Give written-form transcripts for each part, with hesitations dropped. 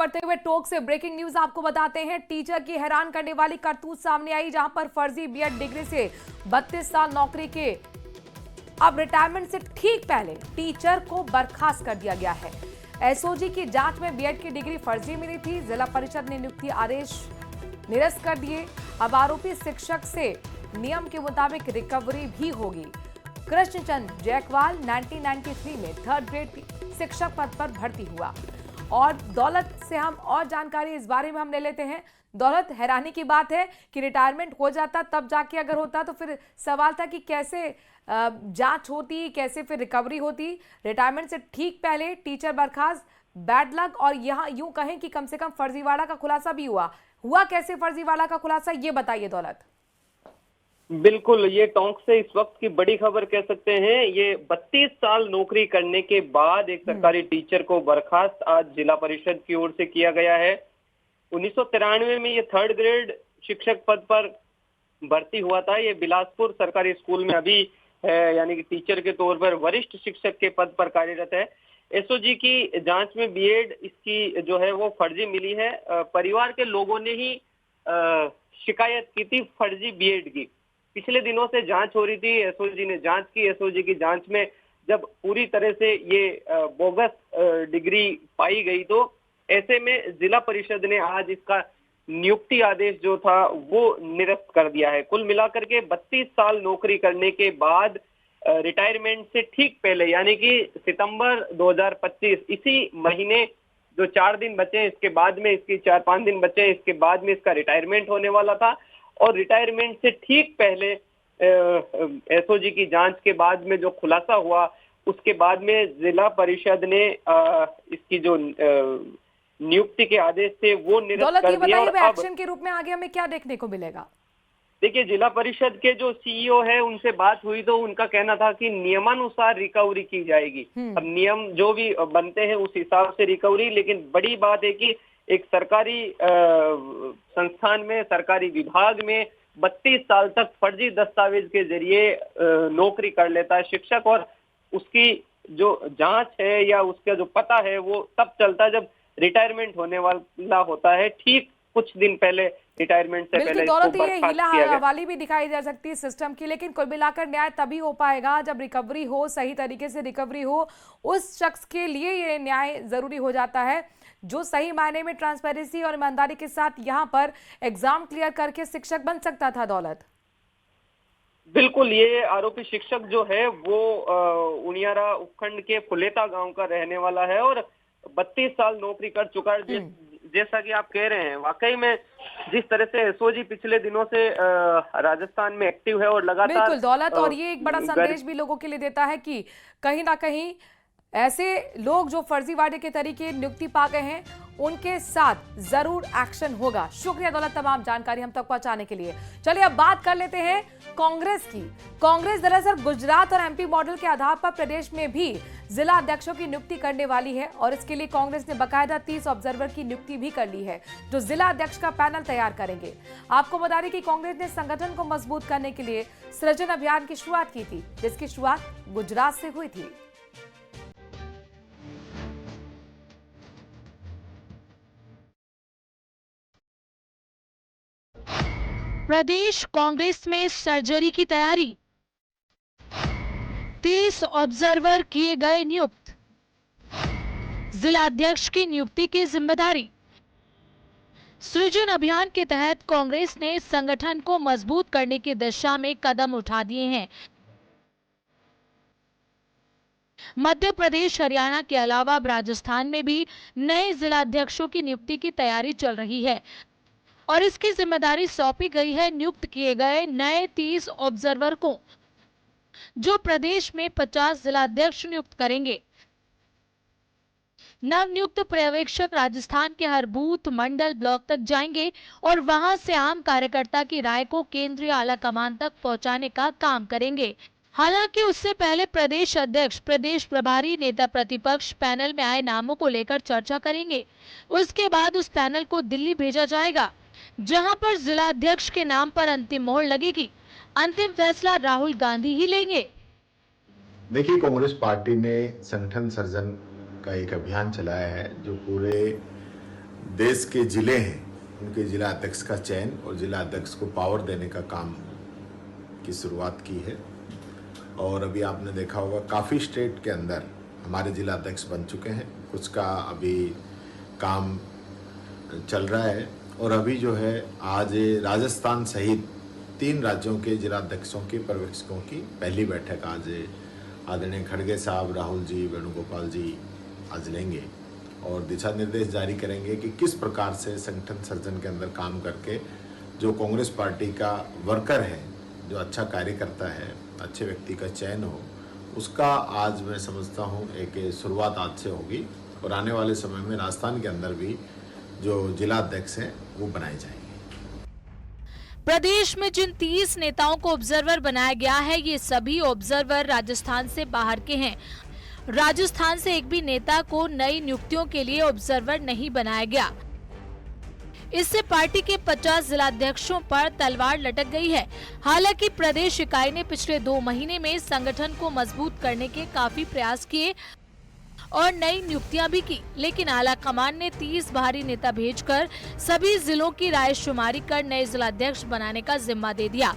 बढ़ते हुए टोक से ब्रेकिंग न्यूज आपको बताते हैं। टीचर की हैरान करने वाली करतूत सामने आई, जहां पर फर्जी बीएड डिग्री से 32 साल नौकरी के अब रिटायरमेंट से ठीक पहले टीचर को बर्खास्त कर दिया गया है। एसओजी की जांच में बीएड की डिग्री फर्जी मिली थी। जिला परिषद ने नियुक्ति आदेश निरस्त कर दिए। अब आरोपी शिक्षक से नियम के मुताबिक रिकवरी भी होगी। कृष्णचंद जयकवाल 1993 में 3rd ग्रेड शिक्षक पद पर भर्ती हुआ। और दौलत से हम और जानकारी इस बारे में हम ले लेते हैं। दौलत, हैरानी की बात है कि रिटायरमेंट हो जाता तब जाके अगर होता तो फिर सवाल था कि कैसे जांच होती, कैसे फिर रिकवरी होती। रिटायरमेंट से ठीक पहले टीचर बर्खास्त, बैड लक। और यहाँ यूं कहें कि कम से कम फर्जीवाड़ा का खुलासा भी हुआ कैसे फर्जीवाड़ा का खुलासा, ये बताइए दौलत। बिल्कुल, ये टोंक से इस वक्त की बड़ी खबर कह सकते हैं। ये 32 साल नौकरी करने के बाद एक सरकारी टीचर को बर्खास्त आज जिला परिषद की ओर से किया गया है। 1993 में ये 3rd ग्रेड शिक्षक पद पर भर्ती हुआ था। ये बिलासपुर सरकारी स्कूल में अभी है, यानी कि टीचर के तौर पर वरिष्ठ शिक्षक के पद पर कार्यरत है। एसओजी की जांच में बीएड इसकी जो है वो फर्जी मिली है। परिवार के लोगों ने ही शिकायत की थी फर्जी बीएड की। पिछले दिनों से जांच हो रही थी, एसओजी ने जांच की। एसओजी की जांच में जब पूरी तरह से ये बोगस डिग्री पाई गई, तो ऐसे में जिला परिषद ने आज इसका नियुक्ति आदेश जो था वो निरस्त कर दिया है। कुल मिलाकर के 32 साल नौकरी करने के बाद रिटायरमेंट से ठीक पहले, यानी कि सितंबर 2025, इसी महीने जो 4 दिन बचे हैं, इसके बाद में इसकी 4-5 दिन बचे हैं, इसके बाद में इसका रिटायरमेंट होने वाला था। और रिटायरमेंट से ठीक पहले एसओजी की जांच के बाद में जो खुलासा हुआ, उसके बाद में जिला परिषद ने इसकी जो नियुक्ति के आदेश थे वो निरस्त कर दिया। और अब एक्शन के रूप में आगे हमें क्या देखने को मिलेगा? देखिए, जिला परिषद के जो सीईओ है उनसे बात हुई तो उनका कहना था कि नियमानुसार रिकवरी की जाएगी। अब नियम जो भी बनते हैं उस हिसाब से रिकवरी। लेकिन बड़ी बात है कि एक सरकारी संस्थान में, सरकारी विभाग में 32 साल तक फर्जी दस्तावेज के जरिए नौकरी कर लेता है शिक्षक, और उसकी जो जांच है या उसका जो पता है वो तब चलता है जब रिटायरमेंट होने वाला होता है। ठीक कुछ दिन पहले रिटायरमेंट से पहले दौलत ये हिला हवाली भी दिखाई जा सकती है सिस्टम की। लेकिन कुल मिलाकर न्याय तभी हो पाएगा जब रिकवरी हो, सही तरीके से रिकवरी हो। उस शख्स के लिए ये न्याय जरूरी हो जाता है जो सही मायने में ट्रांसपेरेंसी और ईमानदारी के साथ यहाँ पर एग्जाम क्लियर करके शिक्षक बन सकता था। दौलत, बिल्कुल, ये आरोपी शिक्षक जो है वो उनियारा उपखंड के फुलेता गांव का रहने वाला है और 32 साल नौकरी कर चुका है। जैसा कि आप कह रहे हैं, वाकई में जिस तरह से एसओजी पिछले दिनों से राजस्थान में एक्टिव है और लगातार, बिल्कुल दौलत, और ये एक बड़ा संदेश भी लोगों के लिए देता है कि कहीं ना कहीं ऐसे लोग जो फर्जीवाड़े के तरीके नियुक्ति पा गए हैं उनके साथ जरूर एक्शन होगा। शुक्रिया दौलत, तमाम जानकारी हम तक पहुंचाने के लिए। चलिए अब बात कर लेते हैं कांग्रेस की। कांग्रेस दरअसल गुजरात और एमपी मॉडल के आधार पर प्रदेश में भी जिला अध्यक्षों की नियुक्ति करने वाली है और इसके लिए कांग्रेस ने बकायदा 30 ऑब्जर्वर की नियुक्ति भी कर ली है जो जिला अध्यक्ष का पैनल तैयार करेंगे। आपको बता दें कि कांग्रेस ने संगठन को मजबूत करने के लिए सृजन अभियान की शुरुआत की थी, जिसकी शुरुआत गुजरात से हुई थी। प्रदेश कांग्रेस में सर्जरी की तैयारी, 30 ऑब्जर्वर किए गए नियुक्त, जिला अध्यक्ष की नियुक्ति की जिम्मेदारी। सृजन अभियान के तहत कांग्रेस ने संगठन को मजबूत करने की दिशा में कदम उठा दिए हैं। मध्य प्रदेश, हरियाणा के अलावा राजस्थान में भी नए जिला अध्यक्षों की नियुक्ति की तैयारी चल रही है और इसकी जिम्मेदारी सौंपी गई है नियुक्त किए गए नए 30 ऑब्जर्वर को, जो प्रदेश में 50 जिला अध्यक्ष नियुक्त करेंगे। नवनियुक्त पर्यवेक्षक राजस्थान के हर बूथ, मंडल, ब्लॉक तक जाएंगे और वहां से आम कार्यकर्ता की राय को केंद्रीय आला कमान तक पहुंचाने का काम करेंगे। हालांकि उससे पहले प्रदेश अध्यक्ष, प्रदेश प्रभारी, नेता प्रतिपक्ष पैनल में आए नामों को लेकर चर्चा करेंगे। उसके बाद उस पैनल को दिल्ली भेजा जाएगा, जहां पर जिला अध्यक्ष के नाम पर अंतिम मोहर लगेगी। अंतिम फैसला राहुल गांधी ही लेंगे। देखिए, कांग्रेस पार्टी ने संगठन सर्जन का एक अभियान चलाया है जो पूरे देश के जिले हैं उनके जिला अध्यक्ष का चयन और जिला अध्यक्ष को पावर देने का काम की शुरुआत की है। और अभी आपने देखा होगा काफ़ी स्टेट के अंदर हमारे जिला अध्यक्ष बन चुके हैं, कुछ का अभी काम चल रहा है। और अभी जो है आज राजस्थान सहित 3 राज्यों के जिला अध्यक्षों की पर्यवेक्षकों की पहली बैठक आज आदरणीय खड़गे साहब, राहुल जी, वेणुगोपाल जी आज लेंगे और दिशा निर्देश जारी करेंगे कि किस प्रकार से संगठन सर्जन के अंदर काम करके जो कांग्रेस पार्टी का वर्कर है, जो अच्छा कार्य करता है, अच्छे व्यक्ति का चयन हो, उसका आज मैं समझता हूँ एक शुरुआत आज से होगी। और आने वाले समय में राजस्थान के अंदर भी जो जिला अध्यक्ष हैं वो बनाए जाएंगे। प्रदेश में जिन 30 नेताओं को ऑब्जर्वर बनाया गया है, ये सभी ऑब्जर्वर राजस्थान से बाहर के हैं। राजस्थान से एक भी नेता को नई नियुक्तियों के लिए ऑब्जर्वर नहीं बनाया गया। इससे पार्टी के 50 जिलाध्यक्षों पर तलवार लटक गई है। हालांकि प्रदेश इकाई ने पिछले 2 महीने में संगठन को मजबूत करने के काफी प्रयास किए और नई नियुक्तियां भी की, लेकिन आला कमान ने 30 बाहरी नेता भेजकर सभी जिलों की रायशुमारी कर नए जिलाध्यक्ष बनाने का जिम्मा दे दिया।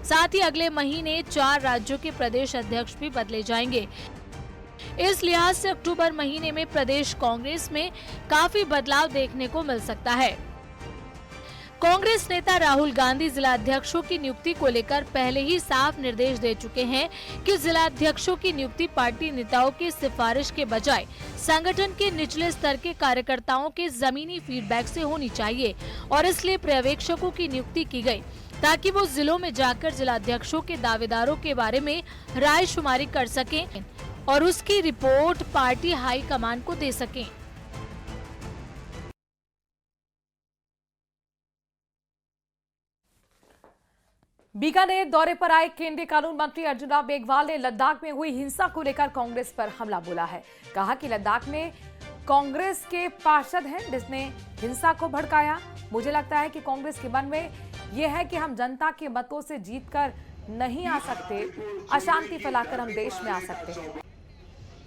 साथ ही अगले महीने 4 राज्यों के प्रदेश अध्यक्ष भी बदले जाएंगे। इस लिहाज से अक्टूबर महीने में प्रदेश कांग्रेस में काफी बदलाव देखने को मिल सकता है। कांग्रेस नेता राहुल गांधी जिलाध्यक्षों की नियुक्ति को लेकर पहले ही साफ निर्देश दे चुके हैं कि जिलाध्यक्षों की नियुक्ति पार्टी नेताओं की सिफारिश के बजाय संगठन के निचले स्तर के कार्यकर्ताओं के जमीनी फीडबैक से होनी चाहिए और इसलिए पर्यवेक्षकों की नियुक्ति की गई ताकि वो जिलों में जाकर जिलाध्यक्षों के दावेदारों के बारे में रायशुमारी कर सकें और उसकी रिपोर्ट पार्टी हाई कमान को दे सकें। बीकानेर दौरे पर आए केंद्रीय कानून मंत्री अर्जुन राम मेघवाल ने लद्दाख में हुई हिंसा को लेकर कांग्रेस पर हमला बोला है। कहा कि लद्दाख में कांग्रेस के पार्षद हैं जिसने हिंसा को भड़काया। मुझे लगता है कि कांग्रेस के मन में यह है कि हम जनता के मतों से जीतकर नहीं आ सकते, अशांति फैलाकर हम देश में आ सकते हैं।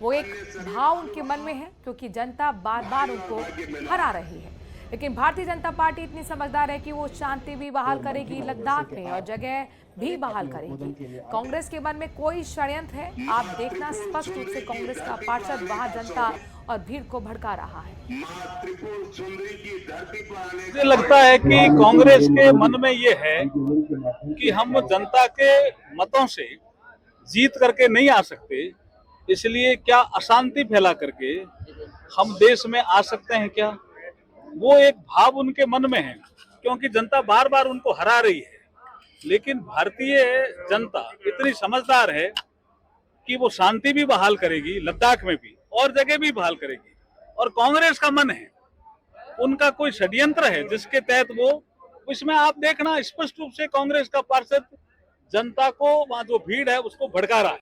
वो एक भाव उनके मन में है क्योंकि जनता बार बार उनको हरा रही है। लेकिन भारतीय जनता पार्टी इतनी समझदार है कि वो शांति भी बहाल करेगी लद्दाख में और जगह भी बहाल करेगी। कांग्रेस के मन में कोई षड्यंत्र है, आप देखना स्पष्ट रूप से कांग्रेस का पार्षद वहां जनता और भीड़ को भड़का रहा है। मुझे लगता है कि कांग्रेस के मन में ये है कि हम जनता के मतों से जीत करके नहीं आ सकते, इसलिए क्या अशांति फैला करके हम देश में आ सकते हैं क्या? वो एक भाव उनके मन में है क्योंकि जनता बार बार उनको हरा रही है। लेकिन भारतीय जनता इतनी समझदार है कि वो शांति भी बहाल करेगी लद्दाख में भी और जगह भी बहाल करेगी। और कांग्रेस का मन है, उनका कोई षड्यंत्र है जिसके तहत वो, इसमें आप देखना स्पष्ट रूप से कांग्रेस का पार्षद जनता को, वहां जो भीड़ है उसको भड़का रहा है।